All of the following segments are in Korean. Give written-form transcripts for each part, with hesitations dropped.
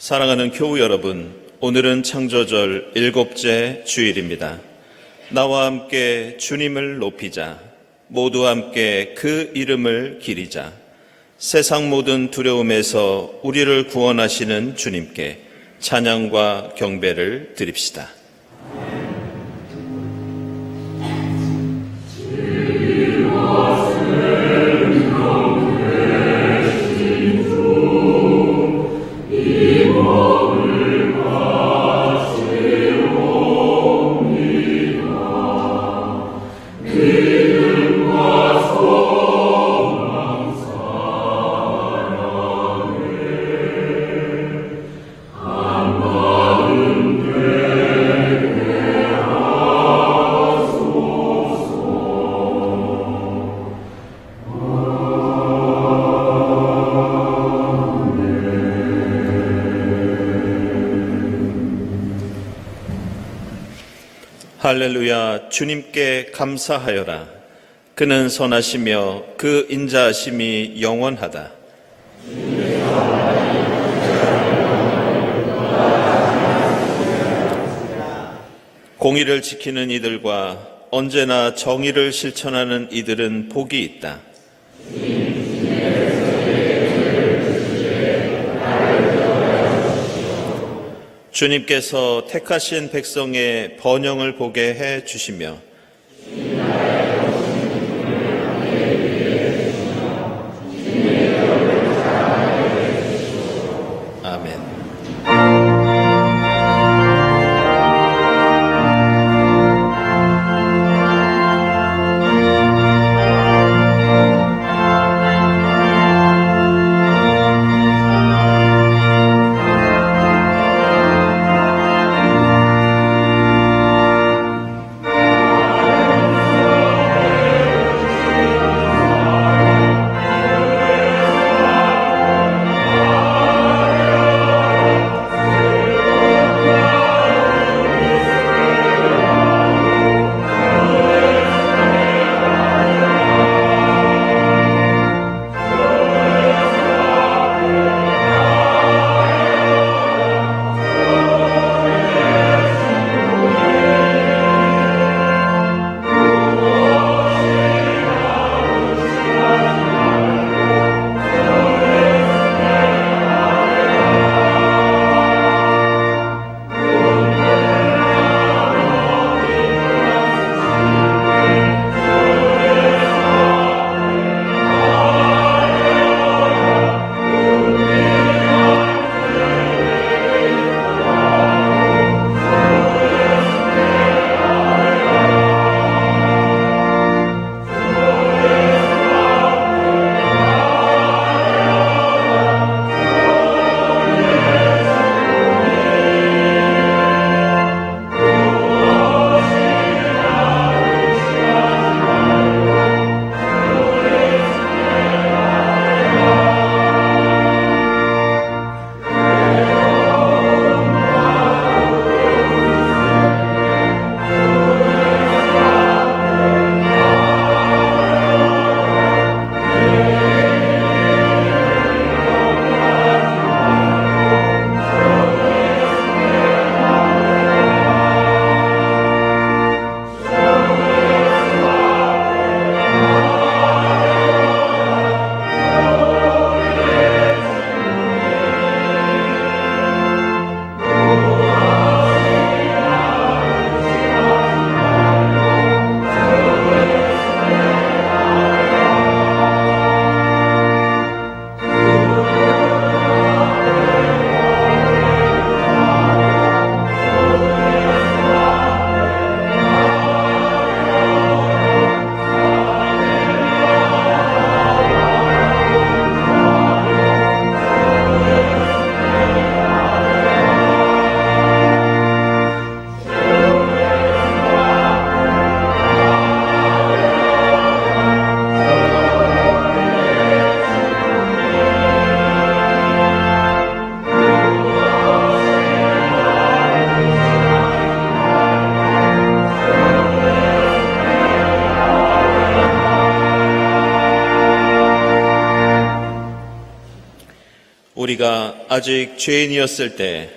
사랑하는 교우 여러분, 오늘은 창조절 7째 주일입니다. 나와 함께 주님을 높이자, 모두와 함께 그 이름을 기리자. 세상 모든 두려움에서 우리를 구원하시는 주님께 찬양과 경배를 드립시다. 할렐루야. 주님께 감사하여라. 그는 선하시며 그 인자하심이 영원하다. 공의를 지키는 이들과 언제나 정의를 실천하는 이들은 복이 있다. 주님께서 택하신 백성의 번영을 보게 해 주시며 아멘. 우리가 아직 죄인이었을 때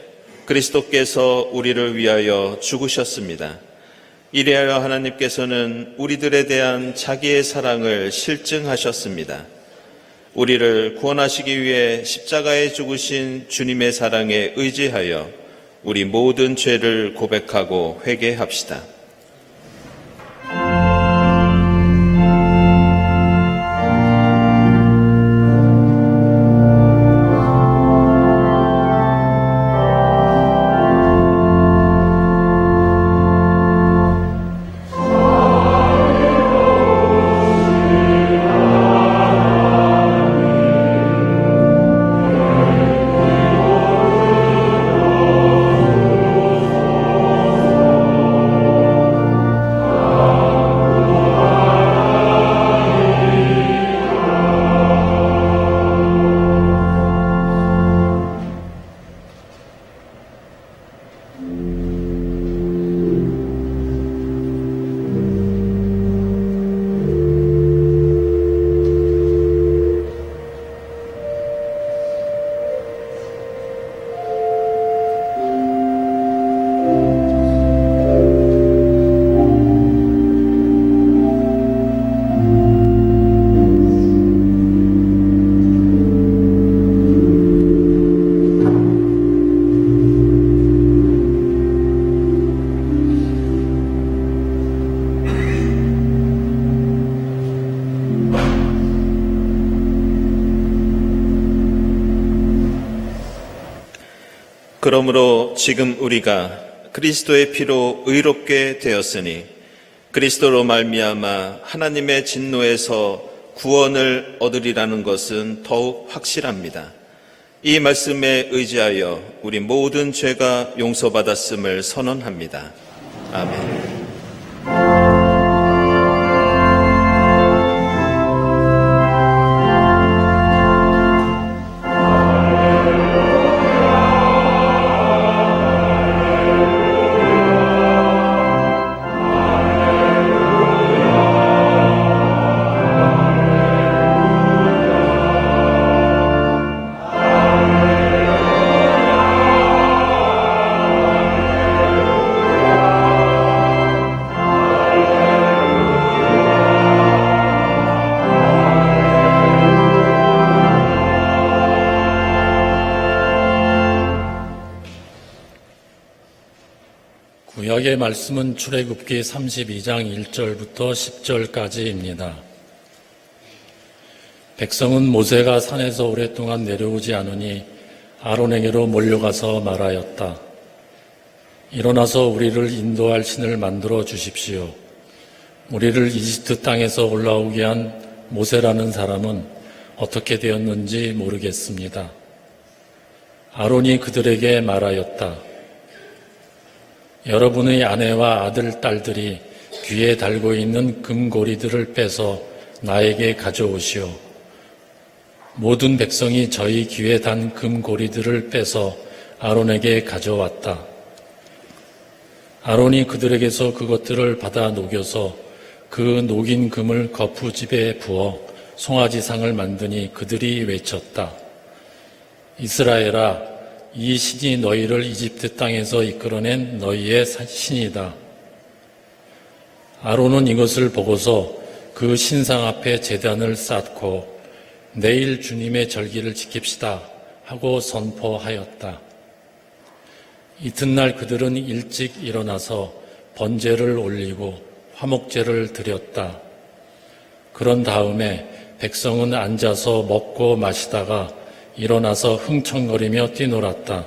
그리스도께서 우리를 위하여 죽으셨습니다. 이리하여 하나님께서는 우리들에 대한 자기의 사랑을 실증하셨습니다. 우리를 구원하시기 위해 십자가에 죽으신 주님의 사랑에 의지하여 우리 모든 죄를 고백하고 회개합시다. 그러므로 지금 우리가 그리스도의 피로 의롭게 되었으니 그리스도로 말미암아 하나님의 진노에서 구원을 얻으리라는 것은 더욱 확실합니다. 이 말씀에 의지하여 우리 모든 죄가 용서받았음을 선언합니다. 아멘. 구약의 말씀은 출애굽기 32장 1절부터 10절까지입니다. 백성은 모세가 산에서 오랫동안 내려오지 않으니 아론에게로 몰려가서 말하였다. 일어나서 우리를 인도할 신을 만들어 주십시오. 우리를 이집트 땅에서 올라오게 한 모세라는 사람은 어떻게 되었는지 모르겠습니다. 아론이 그들에게 말하였다. 여러분의 아내와 아들, 딸들이 귀에 달고 있는 금고리들을 빼서 나에게 가져오시오. 모든 백성이 저희 귀에 단 금고리들을 빼서 아론에게 가져왔다. 아론이 그들에게서 그것들을 받아 녹여서 그 녹인 금을 거푸집에 부어 송아지상을 만드니 그들이 외쳤다. 이스라엘아, 이 신이 너희를 이집트 땅에서 이끌어낸 너희의 신이다. 아론은 이것을 보고서 그 신상 앞에 제단을 쌓고 내일 주님의 절기를 지킵시다 하고 선포하였다. 이튿날 그들은 일찍 일어나서 번제를 올리고 화목제를 드렸다. 그런 다음에 백성은 앉아서 먹고 마시다가 일어나서 흥청거리며 뛰놀았다.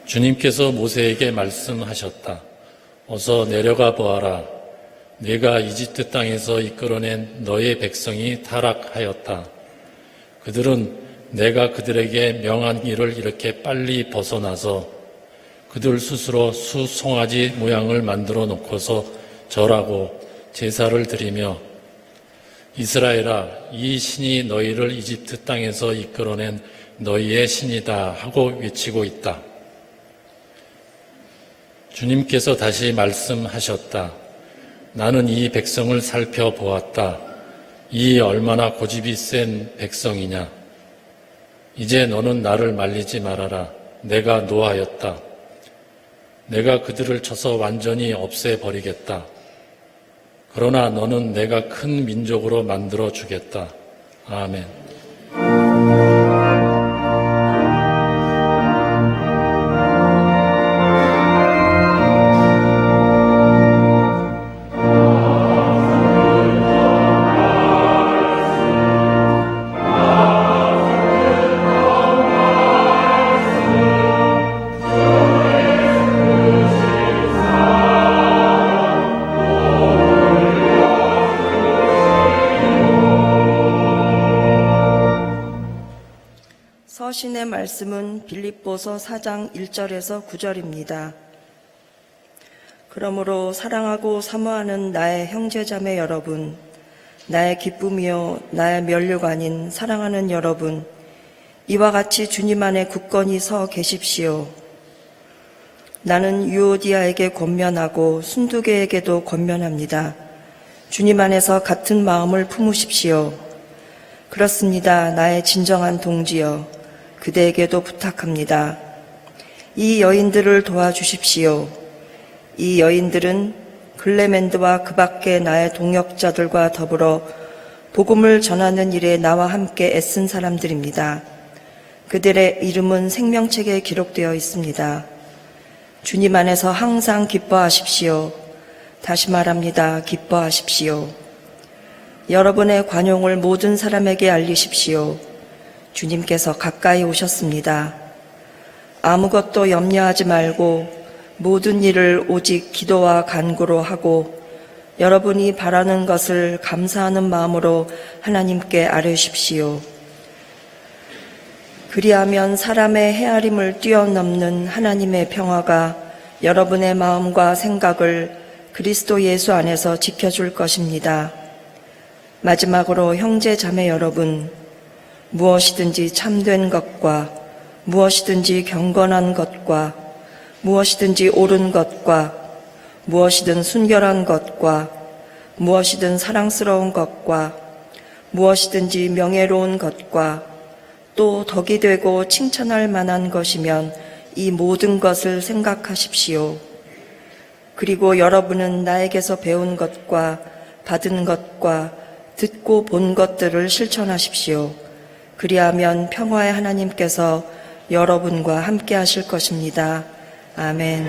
주님께서 모세에게 말씀하셨다. 어서 내려가 보아라. 네가 이집트 땅에서 이끌어낸 너의 백성이 타락하였다. 그들은 내가 그들에게 명한 일을 이렇게 빨리 벗어나서 그들 스스로 수송아지 모양을 만들어 놓고서 절하고 제사를 드리며 이스라엘아, 이 신이 너희를 이집트 땅에서 이끌어낸 너희의 신이다 하고 외치고 있다. 주님께서 다시 말씀하셨다. 나는 이 백성을 살펴보았다. 이 얼마나 고집이 센 백성이냐. 이제 너는 나를 말리지 말아라. 내가 노하였다. 내가 그들을 쳐서 완전히 없애버리겠다. 그러나 너는 내가 큰 민족으로 만들어 주겠다. 아멘. 서신의 말씀은 빌립보서 4장 1절에서 9절입니다. 그러므로 사랑하고 사모하는 나의 형제자매 여러분, 나의 기쁨이요 나의 면류가 아닌 사랑하는 여러분, 이와 같이 주님 안에 굳건히 서 계십시오. 나는 유오디아에게 권면하고 순두계에게도 권면합니다. 주님 안에서 같은 마음을 품으십시오. 그렇습니다. 나의 진정한 동지여, 그대에게도 부탁합니다. 이 여인들을 도와주십시오. 이 여인들은 글레멘드와 그 밖의 나의 동역자들과 더불어 복음을 전하는 일에 나와 함께 애쓴 사람들입니다. 그들의 이름은 생명책에 기록되어 있습니다. 주님 안에서 항상 기뻐하십시오. 다시 말합니다. 기뻐하십시오. 여러분의 관용을 모든 사람에게 알리십시오. 주님께서 가까이 오셨습니다. 아무것도 염려하지 말고 모든 일을 오직 기도와 간구로 하고 여러분이 바라는 것을 감사하는 마음으로 하나님께 아뢰십시오. 그리하면 사람의 헤아림을 뛰어넘는 하나님의 평화가 여러분의 마음과 생각을 그리스도 예수 안에서 지켜줄 것입니다. 마지막으로 형제 자매 여러분, 무엇이든지 참된 것과 무엇이든지 경건한 것과 무엇이든지 옳은 것과 무엇이든 순결한 것과 무엇이든 사랑스러운 것과 무엇이든지 명예로운 것과 또 덕이 되고 칭찬할 만한 것이면 이 모든 것을 생각하십시오. 그리고 여러분은 나에게서 배운 것과 받은 것과 듣고 본 것들을 실천하십시오. 그리하면 평화의 하나님께서 여러분과 함께 하실 것입니다. 아멘.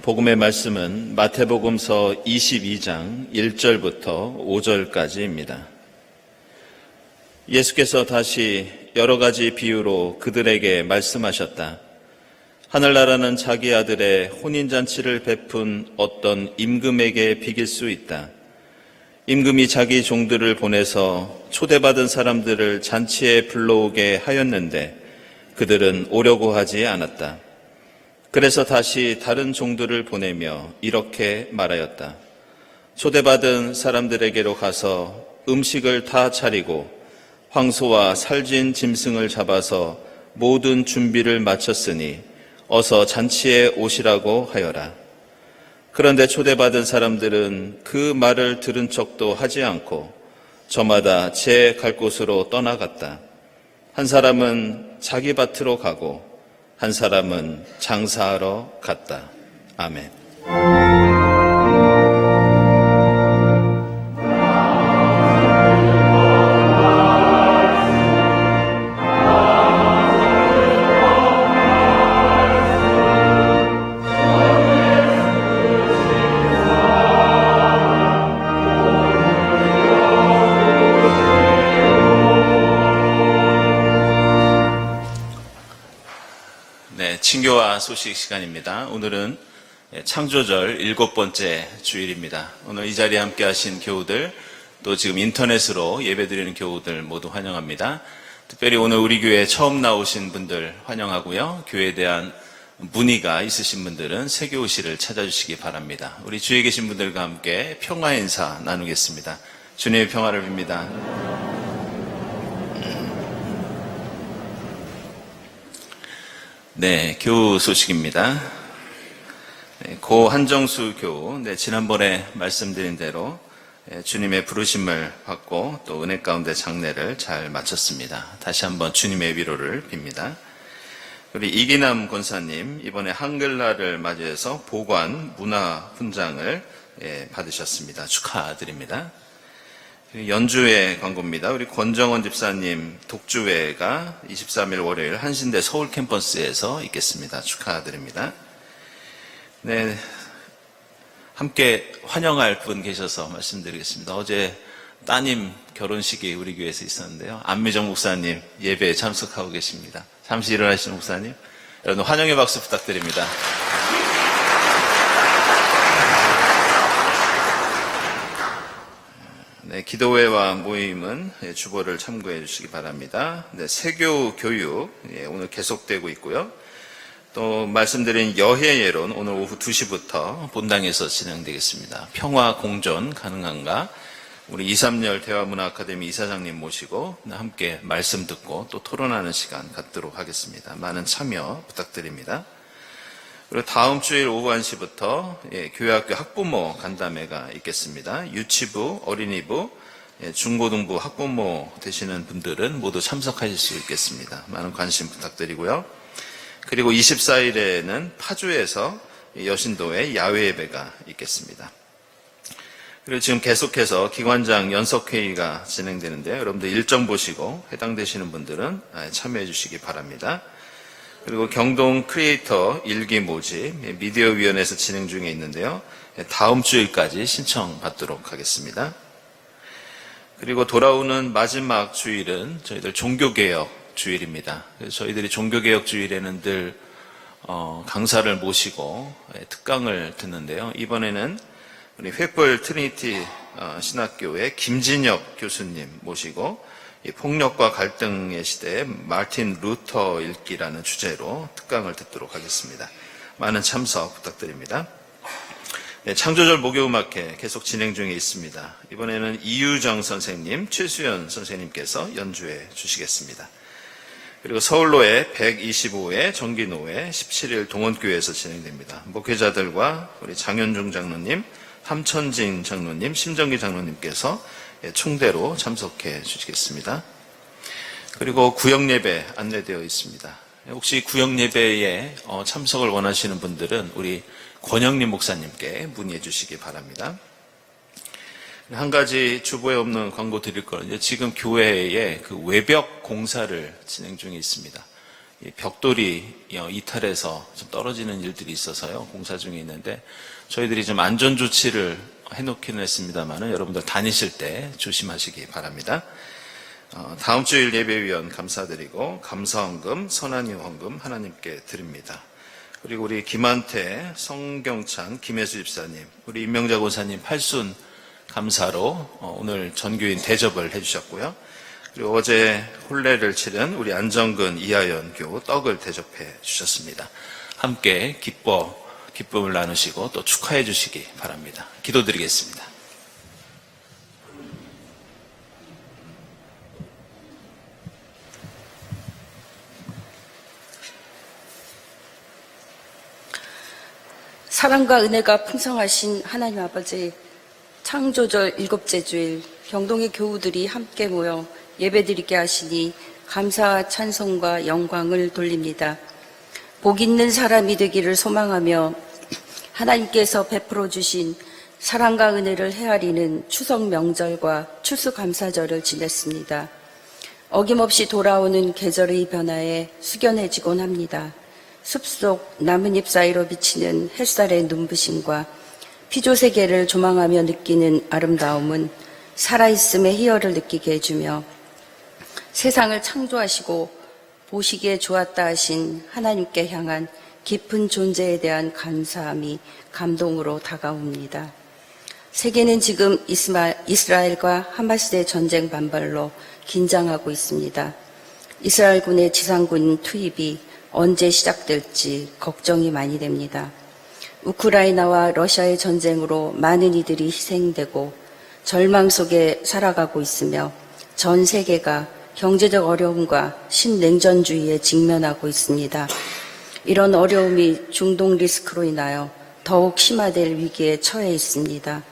복음의 말씀은 마태복음서 22장 1절부터 5절까지입니다. 예수께서 다시 여러 가지 비유로 그들에게 말씀하셨다. 하늘나라는 자기 아들의 혼인잔치를 베푼 어떤 임금에게 비길 수 있다. 임금이 자기 종들을 보내서 초대받은 사람들을 잔치에 불러오게 하였는데 그들은 오려고 하지 않았다. 그래서 다시 다른 종들을 보내며 이렇게 말하였다. 초대받은 사람들에게로 가서 음식을 다 차리고 황소와 살진 짐승을 잡아서 모든 준비를 마쳤으니 어서 잔치에 오시라고 하여라. 그런데 초대받은 사람들은 그 말을 들은 척도 하지 않고 저마다 제 갈 곳으로 떠나갔다. 한 사람은 자기 밭으로 가고 한 사람은 장사하러 갔다. 아멘. 친교와 소식 시간입니다. 오늘은 창조절 7번째 주일입니다. 오늘 이 자리에 함께 하신 교우들, 또 지금 인터넷으로 예배드리는 교우들 모두 환영합니다. 특별히 오늘 우리 교회에 처음 나오신 분들 환영하고요. 교회에 대한 문의가 있으신 분들은 세교실을 찾아주시기 바랍니다. 우리 주위에 계신 분들과 함께 평화 인사 나누겠습니다. 주님의 평화를 빕니다. 네, 교우 소식입니다. 고 한정수 교우, 지난번에 말씀드린 대로 주님의 부르심을 받고 또 은혜 가운데 장례를 잘 마쳤습니다. 다시 한번 주님의 위로를 빕니다. 우리 이기남 권사님, 이번에 한글날을 맞이해서 보관 문화 훈장을 받으셨습니다. 축하드립니다. 연주회 광고입니다. 우리 권정원 집사님 독주회가 23일 월요일 한신대 서울 캠퍼스에서 있겠습니다. 축하드립니다. 네, 함께 환영할 분 계셔서 말씀드리겠습니다. 어제 따님 결혼식이 우리 교회에서 있었는데요. 안미정 목사님 예배에 참석하고 계십니다. 잠시 일어나시는 목사님, 여러분 환영의 박수 부탁드립니다. 네, 기도회와 모임은 주보를 참고해 주시기 바랍니다. 네, 세교 교육 오늘 계속되고 있고요. 또 말씀드린 여해 예론 오늘 오후 2시부터 본당에서 진행되겠습니다. 평화 공존 가능한가? 우리 2.3열 대화문화 아카데미 이사장님 모시고 함께 말씀 듣고 또 토론하는 시간 갖도록 하겠습니다. 많은 참여 부탁드립니다. 그리고 다음 주일 오후 1시부터 교회학교 학부모 간담회가 있겠습니다. 유치부, 어린이부, 중고등부 학부모 되시는 분들은 모두 참석하실 수 있겠습니다. 많은 관심 부탁드리고요. 그리고 24일에는 파주에서 여신도의 야외 예배가 있겠습니다. 그리고 지금 계속해서 기관장 연석회의가 진행되는데요. 여러분들 일정 보시고 해당되시는 분들은 참여해 주시기 바랍니다. 그리고 경동 크리에이터 일기 모집 미디어위원회에서 진행 중에 있는데요. 다음 주일까지 신청받도록 하겠습니다. 그리고 돌아오는 마지막 주일은 저희들 종교개혁 주일입니다. 그래서 저희들이 종교개혁 주일에는 늘 강사를 모시고 특강을 듣는데요. 이번에는 우리 횃불 트리니티 신학교의 김진혁 교수님 모시고 이 폭력과 갈등의 시대에 마틴 루터 읽기라는 주제로 특강을 듣도록 하겠습니다. 많은 참석 부탁드립니다. 네, 창조절 목요음악회 계속 진행 중에 있습니다. 이번에는 이유정 선생님, 최수연 선생님께서 연주해 주시겠습니다. 그리고 서울로의 125회 정기노회 17일 동원교회에서 진행됩니다. 목회자들과 우리 장현중 장로님, 함천진 장로님, 심정기 장로님께서 총대로 참석해 주시겠습니다. 그리고 구역예배 안내되어 있습니다. 혹시 구역예배에 참석을 원하시는 분들은 우리 권영림 목사님께 문의해 주시기 바랍니다. 한 가지 주보에 없는 광고 드릴 거는요. 지금 교회에 그 외벽 공사를 진행 중에 있습니다. 벽돌이 이탈해서 좀 떨어지는 일들이 있어서요. 공사 중에 있는데 저희들이 좀 안전 조치를 해놓기는 했습니다만 여러분들 다니실 때 조심하시기 바랍니다. 다음 주일 예배위원 감사드리고 감사헌금, 선한이 헌금 하나님께 드립니다. 그리고 우리 김한태, 성경찬, 김혜수 집사님, 우리 임명자 권사님 8순 감사로 오늘 전교인 대접을 해주셨고요. 그리고 어제 혼례를 치른 우리 안정근 이하연 교우 떡을 대접해 주셨습니다. 함께 기쁨을 나누시고 또 축하해 주시기 바랍니다. 기도드리겠습니다. 사랑과 은혜가 풍성하신 하나님 아버지, 창조절 7째 주일 경동의 교우들이 함께 모여 예배드리게 하시니 감사와 찬송과 영광을 돌립니다. 복 있는 사람이 되기를 소망하며 하나님께서 베풀어 주신 사랑과 은혜를 헤아리는 추석 명절과 추수감사절을 지냈습니다. 어김없이 돌아오는 계절의 변화에 숙연해지곤 합니다. 숲속 나뭇잎 사이로 비치는 햇살의 눈부심과 피조세계를 조망하며 느끼는 아름다움은 살아있음의 희열을 느끼게 해주며 세상을 창조하시고 보시기에 좋았다 하신 하나님께 향한 깊은 존재에 대한 감사함이 감동으로 다가옵니다. 세계는 지금 이스라엘과 하마스의 전쟁 반발로 긴장하고 있습니다. 이스라엘군의 지상군 투입이 언제 시작될지 걱정이 많이 됩니다. 우크라이나와 러시아의 전쟁으로 많은 이들이 희생되고 절망 속에 살아가고 있으며 전 세계가 경제적 어려움과 신냉전주의에 직면하고 있습니다. 이런 어려움이 중동 리스크로 인하여 더욱 심화될 위기에 처해 있습니다.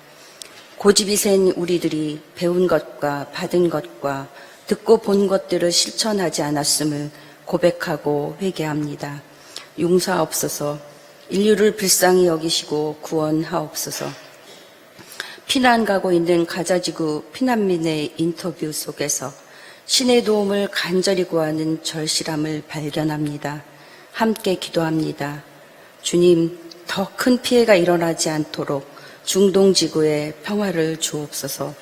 고집이 센 우리들이 배운 것과 받은 것과 듣고 본 것들을 실천하지 않았음을 고백하고 회개합니다. 용서하옵소서. 인류를 불쌍히 여기시고 구원하옵소서. 피난 가고 있는 가자지구 피난민의 인터뷰 속에서 신의 도움을 간절히 구하는 절실함을 발견합니다. 함께 기도합니다. 주님, 더 큰 피해가 일어나지 않도록 중동 지구에 평화를 주옵소서.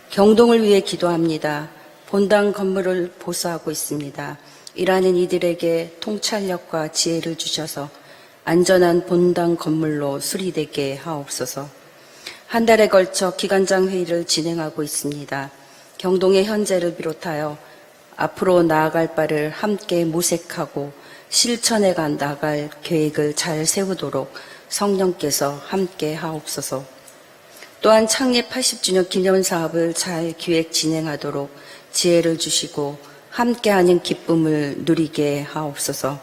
경동을 위해 기도합니다. 본당 건물을 보수하고 있습니다. 일하는 이들에게 통찰력과 지혜를 주셔서 안전한 본당 건물로 수리되게 하옵소서. 한 달에 걸쳐 기관장 회의를 진행하고 있습니다. 경동의 현재를 비롯하여 앞으로 나아갈 바를 함께 모색하고 실천해 나갈 계획을 잘 세우도록 성령께서 함께 하옵소서. 또한 창립 80주년 기념 사업을 잘 기획 진행하도록 지혜를 주시고 함께하는 기쁨을 누리게 하옵소서.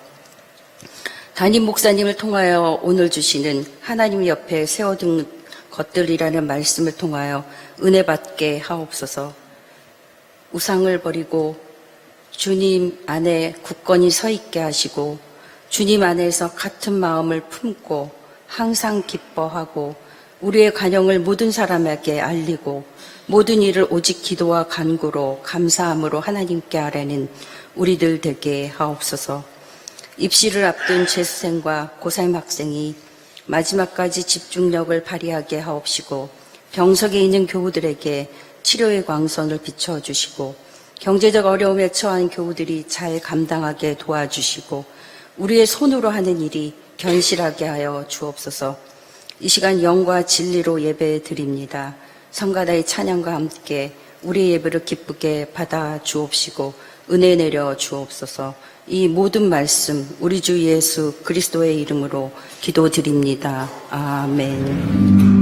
담임 목사님을 통하여 오늘 주시는 하나님 옆에 세워둔 것들이라는 말씀을 통하여 은혜 받게 하옵소서. 우상을 버리고 주님 안에 굳건히 서 있게 하시고 주님 안에서 같은 마음을 품고 항상 기뻐하고 우리의 간영을 모든 사람에게 알리고 모든 일을 오직 기도와 간구로 감사함으로 하나님께 아뢰는 우리들 되게 하옵소서. 입시를 앞둔 재수생과 고3 학생이 마지막까지 집중력을 발휘하게 하옵시고 병석에 있는 교우들에게 치료의 광선을 비춰주시고 경제적 어려움에 처한 교우들이 잘 감당하게 도와주시고 우리의 손으로 하는 일이 견실하게 하여 주옵소서. 이 시간 영과 진리로 예배 드립니다. 성가다의 찬양과 함께 우리의 예배를 기쁘게 받아 주옵시고 은혜 내려 주옵소서. 이 모든 말씀 우리 주 예수 그리스도의 이름으로 기도드립니다. 아멘.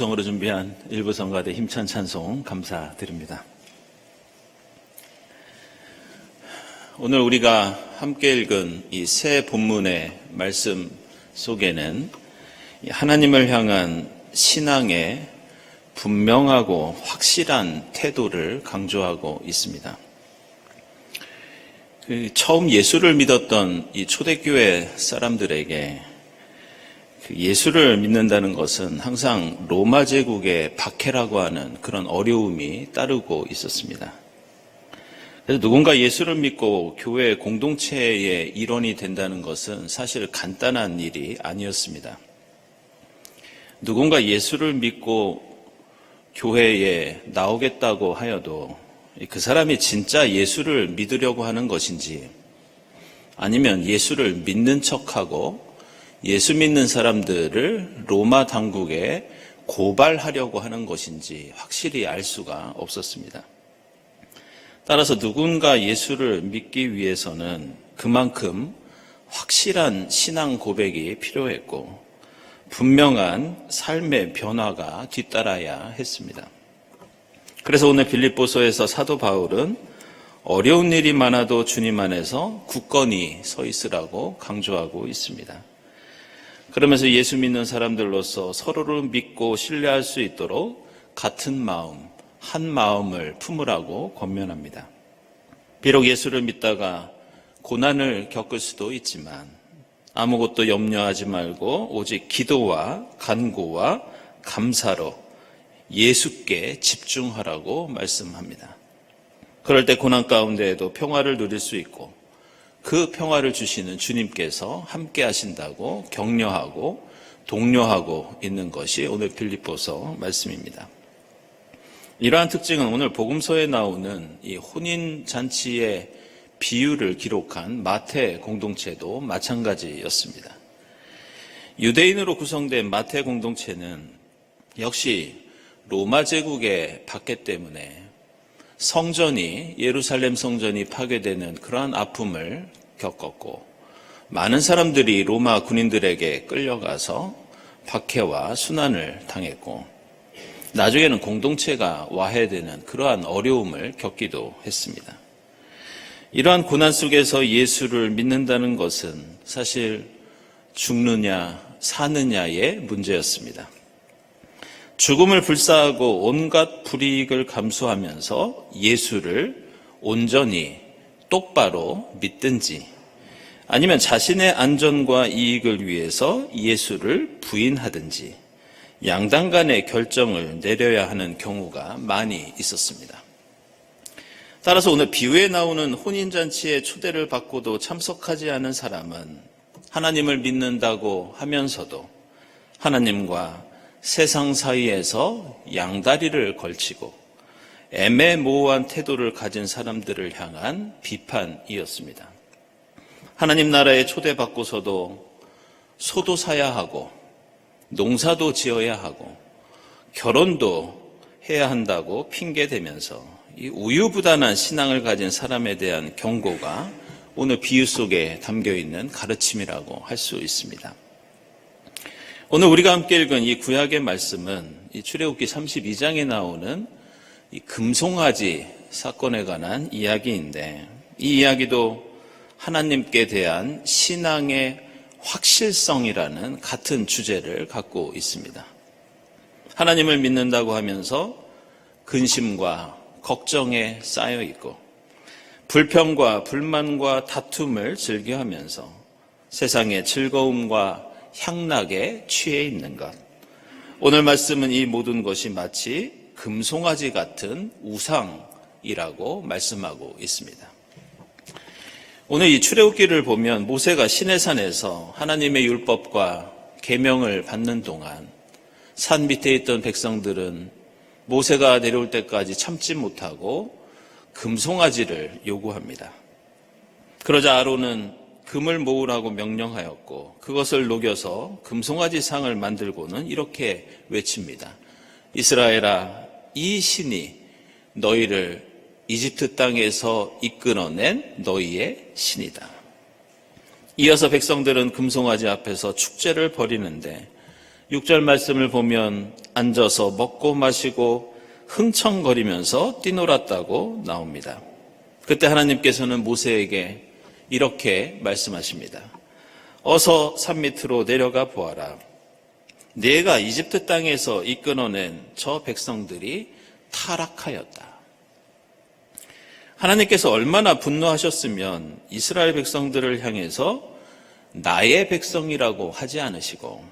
구성으로 준비한 일부 성가대 힘찬 찬송 감사드립니다. 오늘 우리가 함께 읽은 이 새 본문의 말씀 속에는 하나님을 향한 신앙의 분명하고 확실한 태도를 강조하고 있습니다. 처음 예수를 믿었던 이 초대교회 사람들에게 예수를 믿는다는 것은 항상 로마 제국의 박해라고 하는 그런 어려움이 따르고 있었습니다. 그래서 누군가 예수를 믿고 교회 공동체의 일원이 된다는 것은 사실 간단한 일이 아니었습니다. 누군가 예수를 믿고 교회에 나오겠다고 하여도 그 사람이 진짜 예수를 믿으려고 하는 것인지 아니면 예수를 믿는 척하고 예수 믿는 사람들을 로마 당국에 고발하려고 하는 것인지 확실히 알 수가 없었습니다. 따라서 누군가 예수를 믿기 위해서는 그만큼 확실한 신앙 고백이 필요했고 분명한 삶의 변화가 뒤따라야 했습니다. 그래서 오늘 빌립보서에서 사도 바울은 어려운 일이 많아도 주님 안에서 굳건히 서 있으라고 강조하고 있습니다. 그러면서 예수 믿는 사람들로서 서로를 믿고 신뢰할 수 있도록 같은 마음, 한 마음을 품으라고 권면합니다. 비록 예수를 믿다가 고난을 겪을 수도 있지만 아무것도 염려하지 말고 오직 기도와 간구와 감사로 예수께 집중하라고 말씀합니다. 그럴 때 고난 가운데에도 평화를 누릴 수 있고 그 평화를 주시는 주님께서 함께 하신다고 격려하고 독려하고 있는 것이 오늘 빌립보서 말씀입니다. 이러한 특징은 오늘 복음서에 나오는 이 혼인잔치의 비유를 기록한 마태 공동체도 마찬가지였습니다. 유대인으로 구성된 마태 공동체는 역시 로마 제국의 박해 때문에 성전이 예루살렘 성전이 파괴되는 그러한 아픔을 겪었고 많은 사람들이 로마 군인들에게 끌려가서 박해와 순환을 당했고 나중에는 공동체가 와해되는 그러한 어려움을 겪기도 했습니다. 이러한 고난 속에서 예수를 믿는다는 것은 사실 죽느냐 사느냐의 문제였습니다. 죽음을 불사하고 온갖 불이익을 감수하면서 예수를 온전히 똑바로 믿든지 아니면 자신의 안전과 이익을 위해서 예수를 부인하든지 양당 간의 결정을 내려야 하는 경우가 많이 있었습니다. 따라서 오늘 비유에 나오는 혼인잔치에 초대를 받고도 참석하지 않은 사람은 하나님을 믿는다고 하면서도 하나님과 세상 사이에서 양다리를 걸치고 애매모호한 태도를 가진 사람들을 향한 비판이었습니다. 하나님 나라에 초대받고서도 소도 사야 하고 농사도 지어야 하고 결혼도 해야 한다고 핑계대면서 이 우유부단한 신앙을 가진 사람에 대한 경고가 오늘 비유 속에 담겨있는 가르침이라고 할 수 있습니다. 오늘 우리가 함께 읽은 이 구약의 말씀은 이 출애굽기 32장에 나오는 이 금송아지 사건에 관한 이야기인데 이 이야기도 하나님께 대한 신앙의 확실성이라는 같은 주제를 갖고 있습니다. 하나님을 믿는다고 하면서 근심과 걱정에 쌓여 있고 불평과 불만과 다툼을 즐겨하면서 세상의 즐거움과 향락에 취해 있는 것. 오늘 말씀은 이 모든 것이 마치 금송아지 같은 우상이라고 말씀하고 있습니다. 오늘 이 출애굽기를 보면 모세가 시내산에서 하나님의 율법과 계명을 받는 동안 산 밑에 있던 백성들은 모세가 내려올 때까지 참지 못하고 금송아지를 요구합니다. 그러자 아론은 금을 모으라고 명령하였고 그것을 녹여서 금송아지 상을 만들고는 이렇게 외칩니다. 이스라엘아, 이 신이 너희를 이집트 땅에서 이끌어낸 너희의 신이다. 이어서 백성들은 금송아지 앞에서 축제를 벌이는데 6절 말씀을 보면 앉아서 먹고 마시고 흥청거리면서 뛰놀았다고 나옵니다. 그때 하나님께서는 모세에게 이렇게 말씀하십니다. 어서 산 밑으로 내려가 보아라. 내가 이집트 땅에서 이끌어낸 저 백성들이 타락하였다. 하나님께서 얼마나 분노하셨으면 이스라엘 백성들을 향해서 나의 백성이라고 하지 않으시고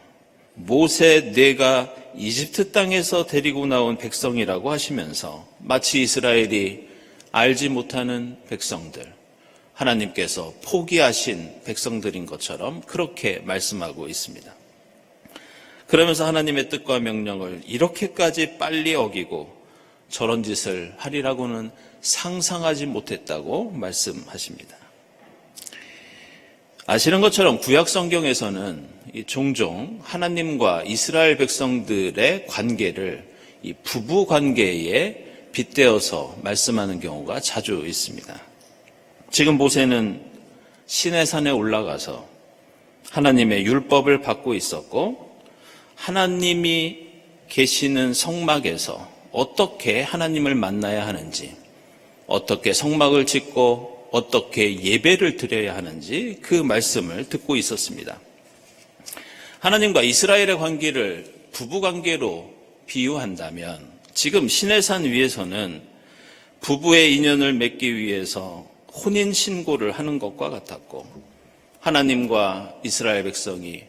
모세 내가 이집트 땅에서 데리고 나온 백성이라고 하시면서 마치 이스라엘이 알지 못하는 백성들, 하나님께서 포기하신 백성들인 것처럼 그렇게 말씀하고 있습니다. 그러면서 하나님의 뜻과 명령을 이렇게까지 빨리 어기고 저런 짓을 하리라고는 상상하지 못했다고 말씀하십니다. 아시는 것처럼 구약 성경에서는 종종 하나님과 이스라엘 백성들의 관계를 이 부부 관계에 빗대어서 말씀하는 경우가 자주 있습니다. 지금 모세는 시내산에 올라가서 하나님의 율법을 받고 있었고 하나님이 계시는 성막에서 어떻게 하나님을 만나야 하는지, 어떻게 성막을 짓고 어떻게 예배를 드려야 하는지 그 말씀을 듣고 있었습니다. 하나님과 이스라엘의 관계를 부부관계로 비유한다면 지금 시내산 위에서는 부부의 인연을 맺기 위해서 혼인신고를 하는 것과 같았고 하나님과 이스라엘 백성이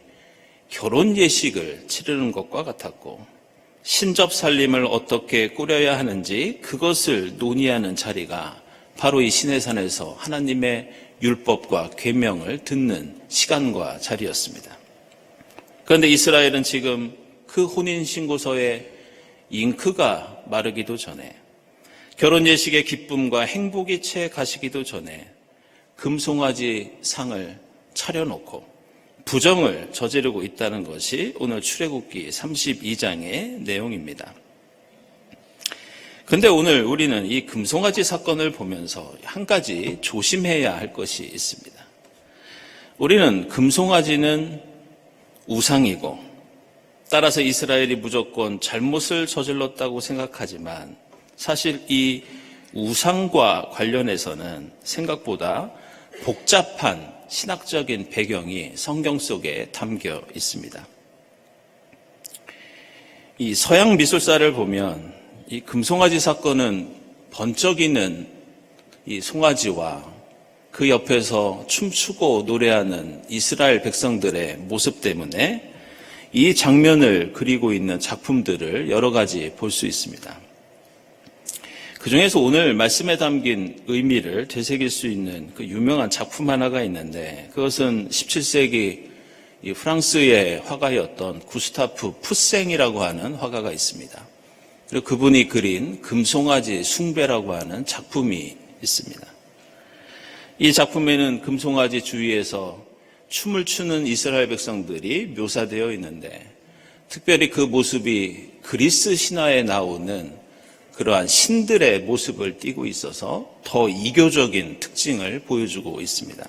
결혼 예식을 치르는 것과 같았고 신접살림을 어떻게 꾸려야 하는지 그것을 논의하는 자리가 바로 이 시내산에서 하나님의 율법과 계명을 듣는 시간과 자리였습니다. 그런데 이스라엘은 지금 그 혼인신고서에 잉크가 마르기도 전에 결혼 예식의 기쁨과 행복이 채 가시기도 전에 금송아지 상을 차려놓고 부정을 저지르고 있다는 것이 오늘 출애굽기 32장의 내용입니다. 그런데 오늘 우리는 이 금송아지 사건을 보면서 한 가지 조심해야 할 것이 있습니다. 우리는 금송아지는 우상이고 따라서 이스라엘이 무조건 잘못을 저질렀다고 생각하지만 사실 이 우상과 관련해서는 생각보다 복잡한 신학적인 배경이 성경 속에 담겨 있습니다. 이 서양 미술사를 보면 이 금송아지 사건은 번쩍이는 이 송아지와 그 옆에서 춤추고 노래하는 이스라엘 백성들의 모습 때문에 이 장면을 그리고 있는 작품들을 여러 가지 볼 수 있습니다. 그 중에서 오늘 말씀에 담긴 의미를 되새길 수 있는 그 유명한 작품 하나가 있는데 그것은 17세기 이 프랑스의 화가였던 구스타프 푸생이라고 하는 화가가 있습니다. 그리고 그분이 그린 금송아지 숭배라고 하는 작품이 있습니다. 이 작품에는 금송아지 주위에서 춤을 추는 이스라엘 백성들이 묘사되어 있는데 특별히 그 모습이 그리스 신화에 나오는 그러한 신들의 모습을 띠고 있어서 더 이교적인 특징을 보여주고 있습니다.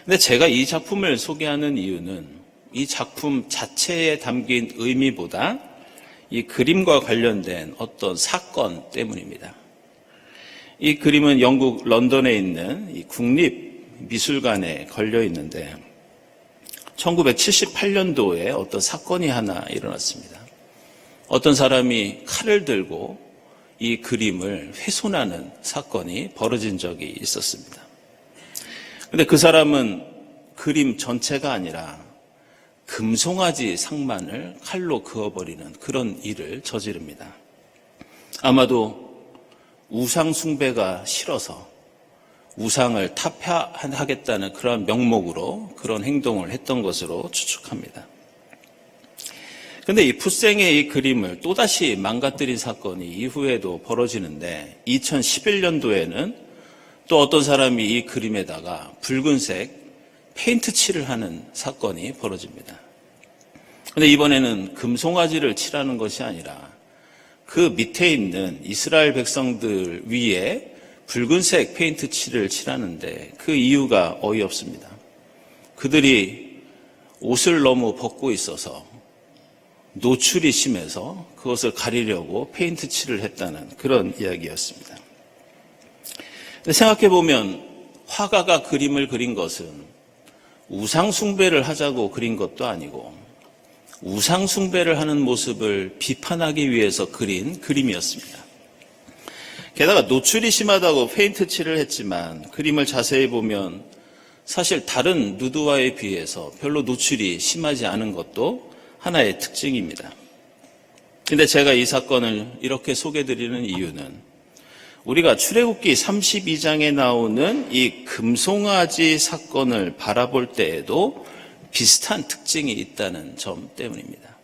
근데 제가 이 작품을 소개하는 이유는 이 작품 자체에 담긴 의미보다 이 그림과 관련된 어떤 사건 때문입니다. 이 그림은 영국 런던에 있는 이 국립미술관에 걸려 있는데 1978년도에 어떤 사건이 하나 일어났습니다. 어떤 사람이 칼을 들고 이 그림을 훼손하는 사건이 벌어진 적이 있었습니다. 그런데 그 사람은 그림 전체가 아니라 금송아지 상만을 칼로 그어버리는 그런 일을 저지릅니다. 아마도 우상 숭배가 싫어서 우상을 타파하겠다는 그런 명목으로 그런 행동을 했던 것으로 추측합니다. 그런데 이 푸생의 이 그림을 또다시 망가뜨린 사건이 이후에도 벌어지는데 2011년도에는 또 어떤 사람이 이 그림에다가 붉은색 페인트 칠을 하는 사건이 벌어집니다. 그런데 이번에는 금송아지를 칠하는 것이 아니라 그 밑에 있는 이스라엘 백성들 위에 붉은색 페인트 칠을 칠하는데 그 이유가 어이없습니다. 그들이 옷을 너무 벗고 있어서 노출이 심해서 그것을 가리려고 페인트 칠을 했다는 그런 이야기였습니다. 생각해보면 화가가 그림을 그린 것은 우상 숭배를 하자고 그린 것도 아니고 우상 숭배를 하는 모습을 비판하기 위해서 그린 그림이었습니다. 게다가 노출이 심하다고 페인트 칠을 했지만 그림을 자세히 보면 사실 다른 누드화에 비해서 별로 노출이 심하지 않은 것도 하나의 특징입니다. 근데 제가 이 사건을 이렇게 소개드리는 이유는 우리가 출애굽기 32장에 나오는 이 금송아지 사건을 바라볼 때에도 비슷한 특징이 있다는 점 때문입니다.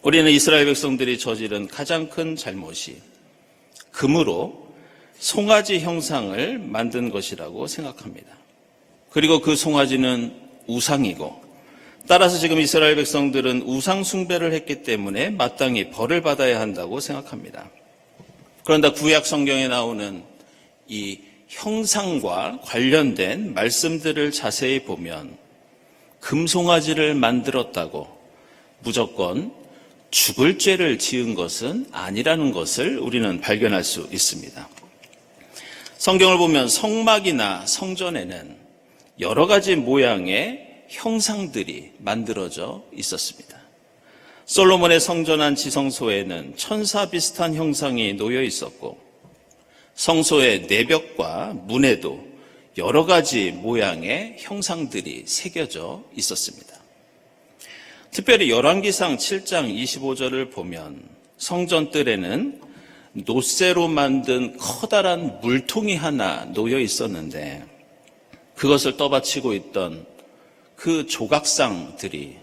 우리는 이스라엘 백성들이 저지른 가장 큰 잘못이 금으로 송아지 형상을 만든 것이라고 생각합니다. 그리고 그 송아지는 우상이고 따라서 지금 이스라엘 백성들은 우상 숭배를 했기 때문에 마땅히 벌을 받아야 한다고 생각합니다. 그런데 구약 성경에 나오는 이 형상과 관련된 말씀들을 자세히 보면 금송아지를 만들었다고 무조건 죽을 죄를 지은 것은 아니라는 것을 우리는 발견할 수 있습니다. 성경을 보면 성막이나 성전에는 여러 가지 모양의 형상들이 만들어져 있었습니다. 솔로몬의 성전한 지성소에는 천사 비슷한 형상이 놓여 있었고 성소의 내벽과 문에도 여러 가지 모양의 형상들이 새겨져 있었습니다. 특별히 열왕기상 7장 25절을 보면 성전 뜰에는 노쇠로 만든 커다란 물통이 하나 놓여 있었는데 그것을 떠받치고 있던 그 조각상들이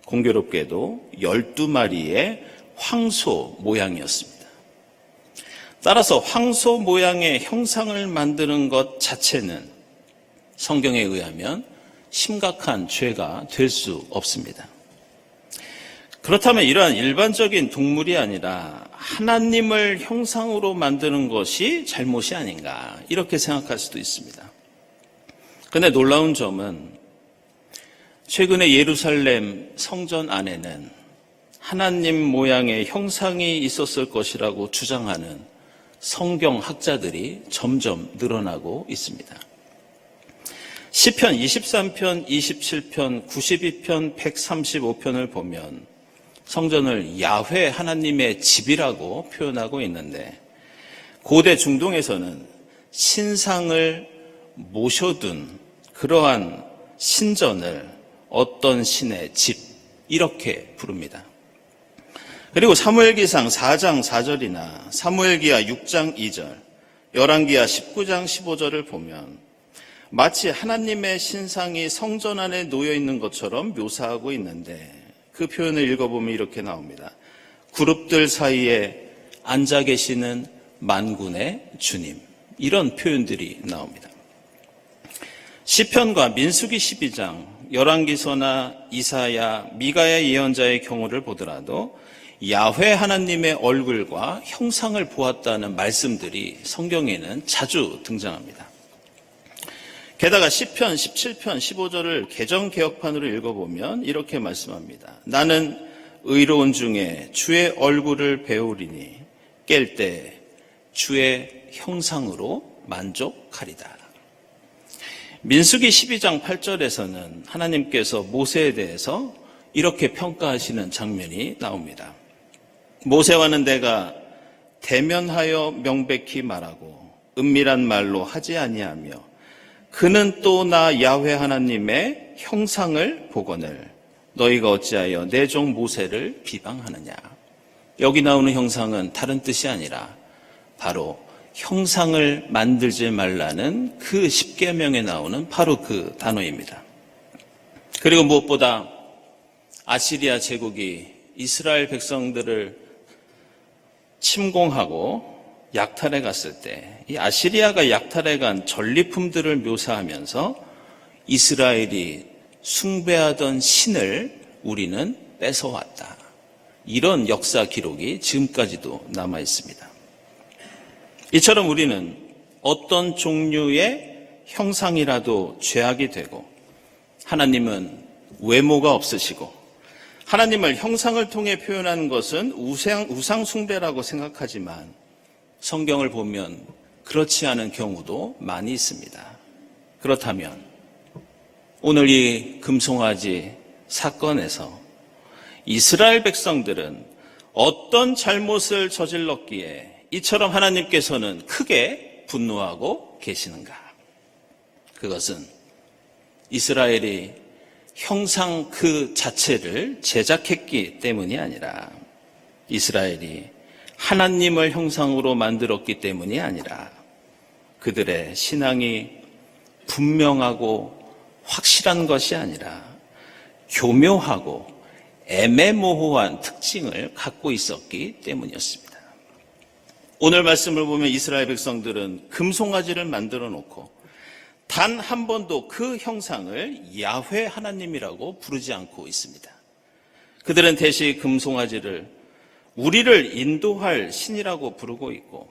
공교롭게도 12마리의 황소 모양이었습니다. 따라서 황소 모양의 형상을 만드는 것 자체는 성경에 의하면 심각한 죄가 될 수 없습니다. 그렇다면 이러한 일반적인 동물이 아니라 하나님을 형상으로 만드는 것이 잘못이 아닌가 이렇게 생각할 수도 있습니다. 그런데 놀라운 점은 최근에 예루살렘 성전 안에는 하나님 모양의 형상이 있었을 것이라고 주장하는 성경학자들이 점점 늘어나고 있습니다. 시편 23편, 27편, 92편, 135편을 보면 성전을 야훼 하나님의 집이라고 표현하고 있는데 고대 중동에서는 신상을 모셔둔 그러한 신전을 어떤 신의 집 이렇게 부릅니다. 그리고 사무엘기상 4장 4절이나 사무엘기하 6장 2절, 열왕기하 19장 15절을 보면 마치 하나님의 신상이 성전 안에 놓여 있는 것처럼 묘사하고 있는데 그 표현을 읽어보면 이렇게 나옵니다. 그룹들 사이에 앉아 계시는 만군의 주님, 이런 표현들이 나옵니다. 시편과 민수기 12장, 열왕기서나 이사야, 미가야 예언자의 경우를 보더라도 야훼 하나님의 얼굴과 형상을 보았다는 말씀들이 성경에는 자주 등장합니다. 게다가 시편 17편 15절을 개정개혁판으로 읽어보면 이렇게 말씀합니다. 나는 의로운 중에 주의 얼굴을 배우리니 깰 때 주의 형상으로 만족하리다. 민수기 12장 8절에서는 하나님께서 모세에 대해서 이렇게 평가하시는 장면이 나옵니다. 모세와는 내가 대면하여 명백히 말하고 은밀한 말로 하지 아니하며 그는 또 나 야훼 하나님의 형상을 보거늘 너희가 어찌하여 내 종 모세를 비방하느냐. 여기 나오는 형상은 다른 뜻이 아니라 바로 형상을 만들지 말라는 그 10계명에 나오는 바로 그 단어입니다. 그리고 무엇보다 아시리아 제국이 이스라엘 백성들을 침공하고 약탈해 갔을 때 이 아시리아가 약탈해 간 전리품들을 묘사하면서 이스라엘이 숭배하던 신을 우리는 뺏어왔다. 이런 역사 기록이 지금까지도 남아 있습니다. 이처럼 우리는 어떤 종류의 형상이라도 죄악이 되고 하나님은 외모가 없으시고 하나님을 형상을 통해 표현하는 것은 우상 숭배라고 생각하지만 성경을 보면 그렇지 않은 경우도 많이 있습니다. 그렇다면 오늘 이 금송아지 사건에서 이스라엘 백성들은 어떤 잘못을 저질렀기에 이처럼 하나님께서는 크게 분노하고 계시는가? 그것은 이스라엘이 형상 그 자체를 제작했기 때문이 아니라 이스라엘이 하나님을 형상으로 만들었기 때문이 아니라 그들의 신앙이 분명하고 확실한 것이 아니라 교묘하고 애매모호한 특징을 갖고 있었기 때문이었습니다. 오늘 말씀을 보면 이스라엘 백성들은 금송아지를 만들어 놓고 단 한 번도 그 형상을 야훼 하나님이라고 부르지 않고 있습니다. 그들은 대신 금송아지를 우리를 인도할 신이라고 부르고 있고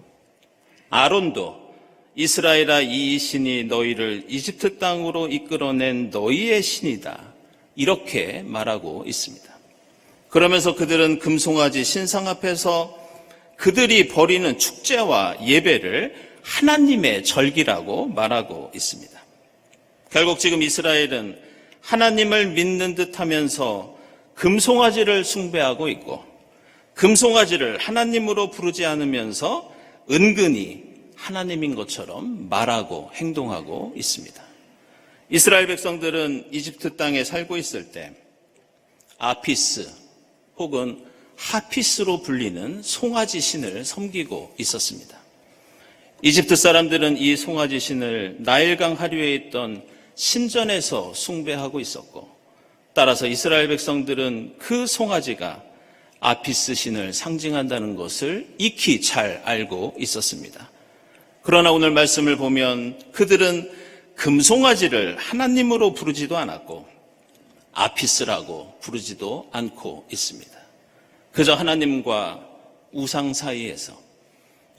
아론도 이스라엘아 이 신이 너희를 이집트 땅으로 이끌어낸 너희의 신이다 이렇게 말하고 있습니다. 그러면서 그들은 금송아지 신상 앞에서 그들이 벌이는 축제와 예배를 하나님의 절기라고 말하고 있습니다. 결국 지금 이스라엘은 하나님을 믿는 듯하면서 금송아지를 숭배하고 있고 금송아지를 하나님으로 부르지 않으면서 은근히 하나님인 것처럼 말하고 행동하고 있습니다. 이스라엘 백성들은 이집트 땅에 살고 있을 때 아피스 혹은 하피스로 불리는 송아지 신을 섬기고 있었습니다. 이집트 사람들은 이 송아지 신을 나일강 하류에 있던 신전에서 숭배하고 있었고 따라서 이스라엘 백성들은 그 송아지가 아피스 신을 상징한다는 것을 익히 잘 알고 있었습니다. 그러나 오늘 말씀을 보면 그들은 금송아지를 하나님으로 부르지도 않았고 아피스라고 부르지도 않고 있습니다. 그저 하나님과 우상 사이에서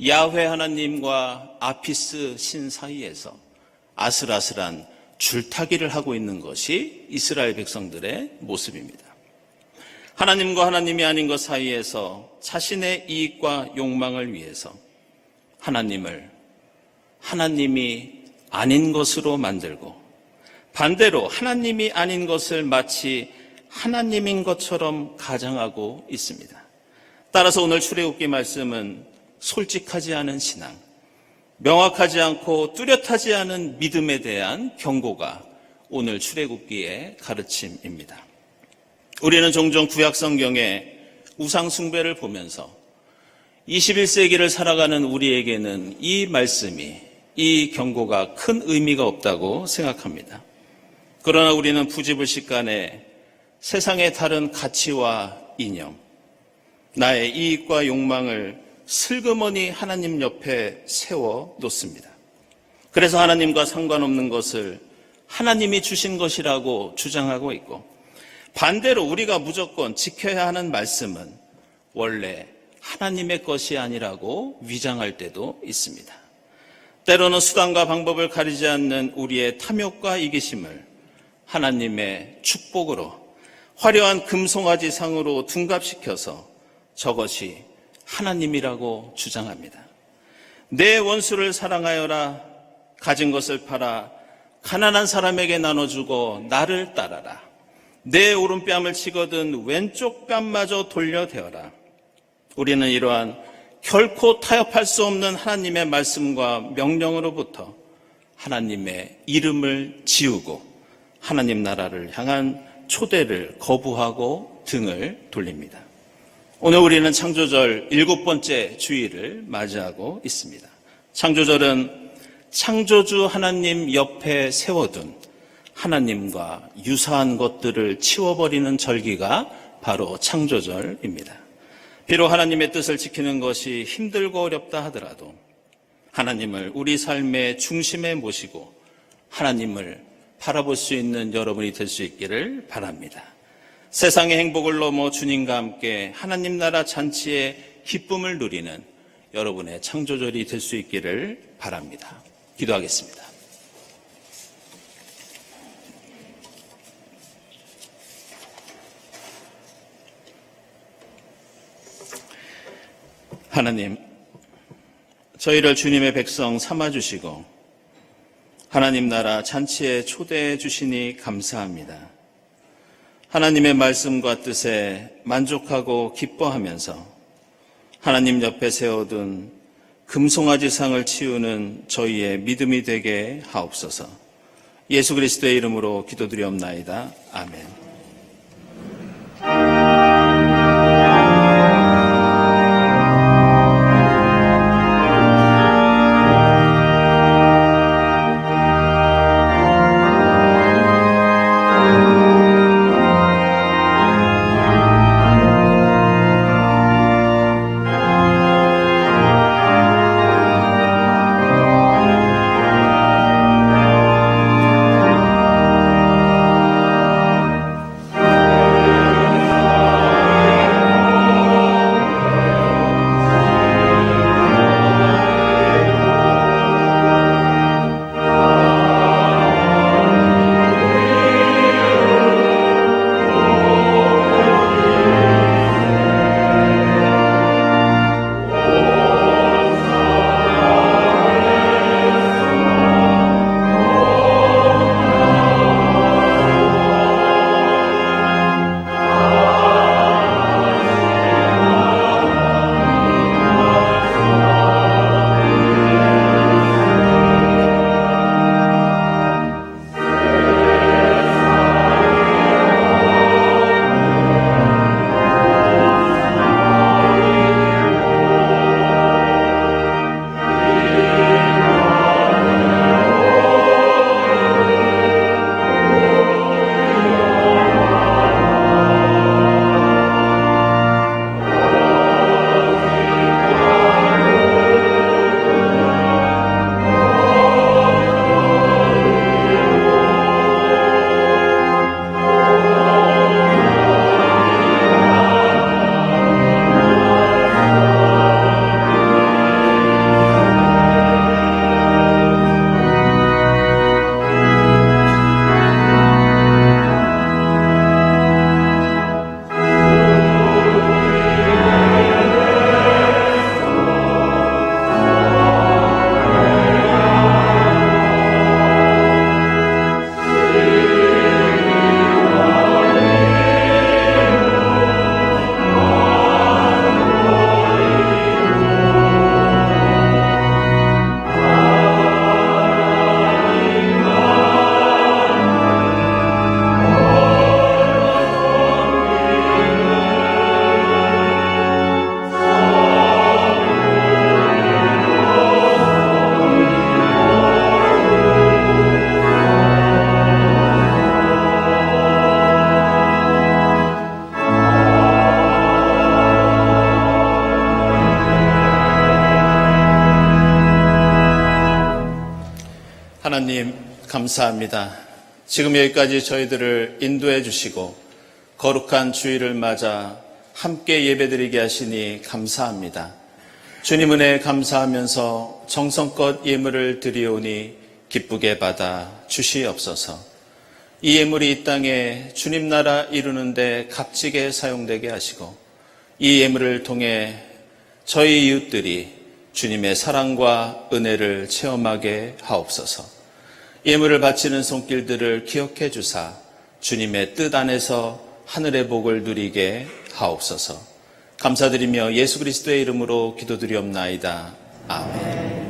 야훼 하나님과 아피스 신 사이에서 아슬아슬한 줄타기를 하고 있는 것이 이스라엘 백성들의 모습입니다. 하나님과 하나님이 아닌 것 사이에서 자신의 이익과 욕망을 위해서 하나님이 아닌 것으로 만들고 반대로 하나님이 아닌 것을 마치 하나님인 것처럼 가장하고 있습니다. 따라서 오늘 출애굽기 말씀은 솔직하지 않은 신앙, 명확하지 않고 뚜렷하지 않은 믿음에 대한 경고가 오늘 출애굽기의 가르침입니다. 우리는 종종 구약 성경의 우상 숭배를 보면서 21세기를 살아가는 우리에게는 이 말씀이, 이 경고가 큰 의미가 없다고 생각합니다. 그러나 우리는 부지불식간에 세상의 다른 가치와 이념, 나의 이익과 욕망을 슬그머니 하나님 옆에 세워 놓습니다. 그래서 하나님과 상관없는 것을 하나님이 주신 것이라고 주장하고 있고 반대로 우리가 무조건 지켜야 하는 말씀은 원래 하나님의 것이 아니라고 위장할 때도 있습니다. 때로는 수단과 방법을 가리지 않는 우리의 탐욕과 이기심을 하나님의 축복으로 화려한 금송아지 상으로 둔갑시켜서 저것이 하나님이라고 주장합니다. 내 원수를 사랑하여라. 가진 것을 팔아 가난한 사람에게 나눠주고 나를 따라라. 내 오른뺨을 치거든 왼쪽 뺨마저 돌려대어라. 우리는 이러한 결코 타협할 수 없는 하나님의 말씀과 명령으로부터 하나님의 이름을 지우고 하나님 나라를 향한 초대를 거부하고 등을 돌립니다. 오늘 우리는 창조절 7번째 주일을 맞이하고 있습니다. 창조절은 창조주 하나님 옆에 세워둔 하나님과 유사한 것들을 치워버리는 절기가 바로 창조절입니다. 비록 하나님의 뜻을 지키는 것이 힘들고 어렵다 하더라도 하나님을 우리 삶의 중심에 모시고 하나님을 바라볼 수 있는 여러분이 될 수 있기를 바랍니다. 세상의 행복을 넘어 주님과 함께 하나님 나라 잔치의 기쁨을 누리는 여러분의 창조절이 될 수 있기를 바랍니다. 기도하겠습니다. 하나님, 저희를 주님의 백성 삼아주시고 하나님 나라 잔치에 초대해 주시니 감사합니다. 하나님의 말씀과 뜻에 만족하고 기뻐하면서 하나님 옆에 세워둔 금송아지상을 치우는 저희의 믿음이 되게 하옵소서. 예수 그리스도의 이름으로 기도드리옵나이다. 아멘. 하나님 감사합니다. 지금 여기까지 저희들을 인도해 주시고 거룩한 주일을 맞아 함께 예배드리게 하시니 감사합니다. 주님 은혜에 감사하면서 정성껏 예물을 드리오니 기쁘게 받아 주시옵소서. 이 예물이 이 땅에 주님 나라 이루는데 값지게 사용되게 하시고 이 예물을 통해 저희 이웃들이 주님의 사랑과 은혜를 체험하게 하옵소서. 예물을 바치는 손길들을 기억해 주사 주님의 뜻 안에서 하늘의 복을 누리게 하옵소서. 감사드리며 예수 그리스도의 이름으로 기도드리옵나이다. 아멘.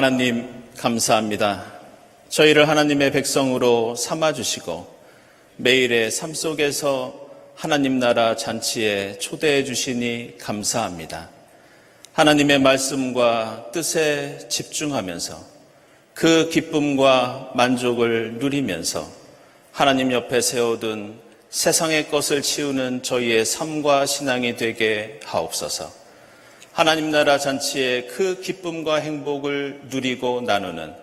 하나님 감사합니다. 저희를 하나님의 백성으로 삼아주시고 매일의 삶 속에서 하나님 나라 잔치에 초대해 주시니 감사합니다. 하나님의 말씀과 뜻에 집중하면서 그 기쁨과 만족을 누리면서 하나님 옆에 세워둔 세상의 것을 치우는 저희의 삶과 신앙이 되게 하옵소서. 하나님 나라 잔치의 그 기쁨과 행복을 누리고 나누는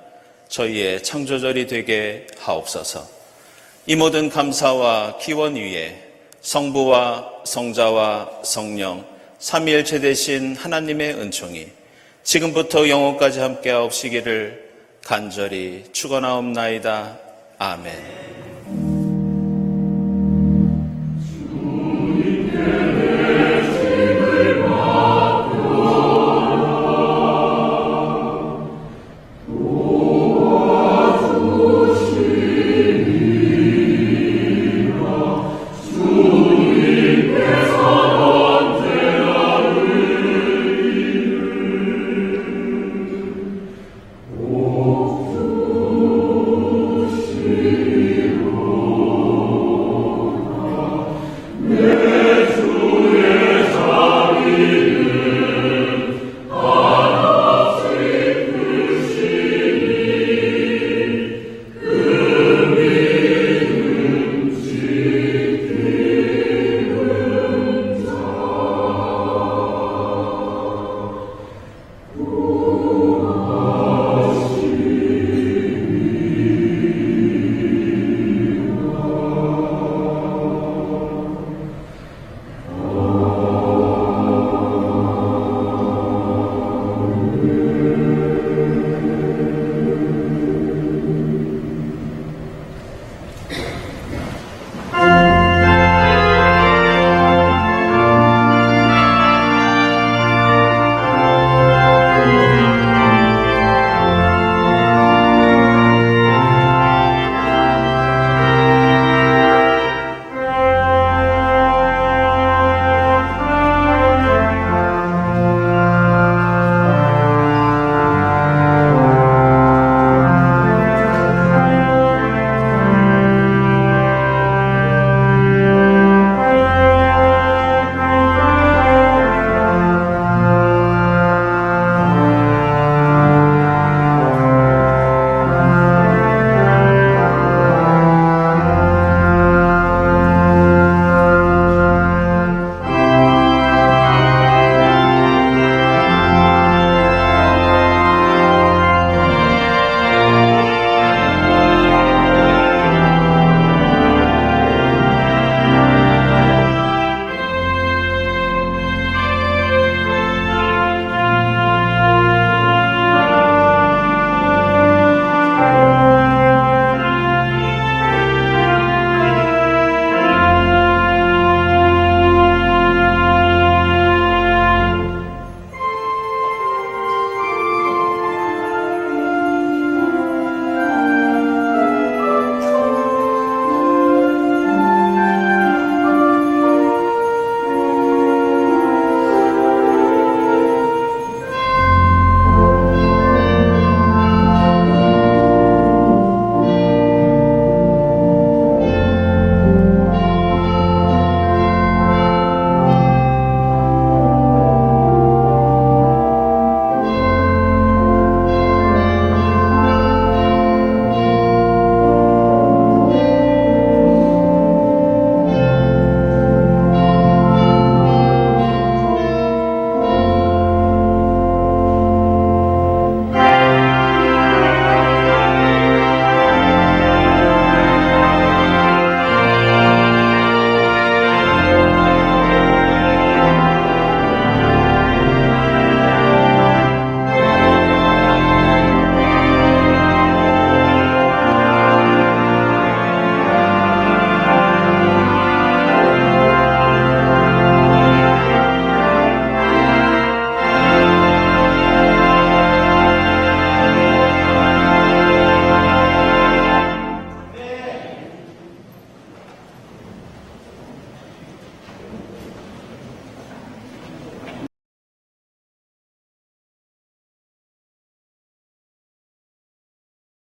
저희의 창조절이 되게 하옵소서. 이 모든 감사와 기원 위에 성부와 성자와 성령 삼위일체 되신 하나님의 은총이 지금부터 영원까지 함께 하옵시기를 간절히 축원하옵나이다. 아멘.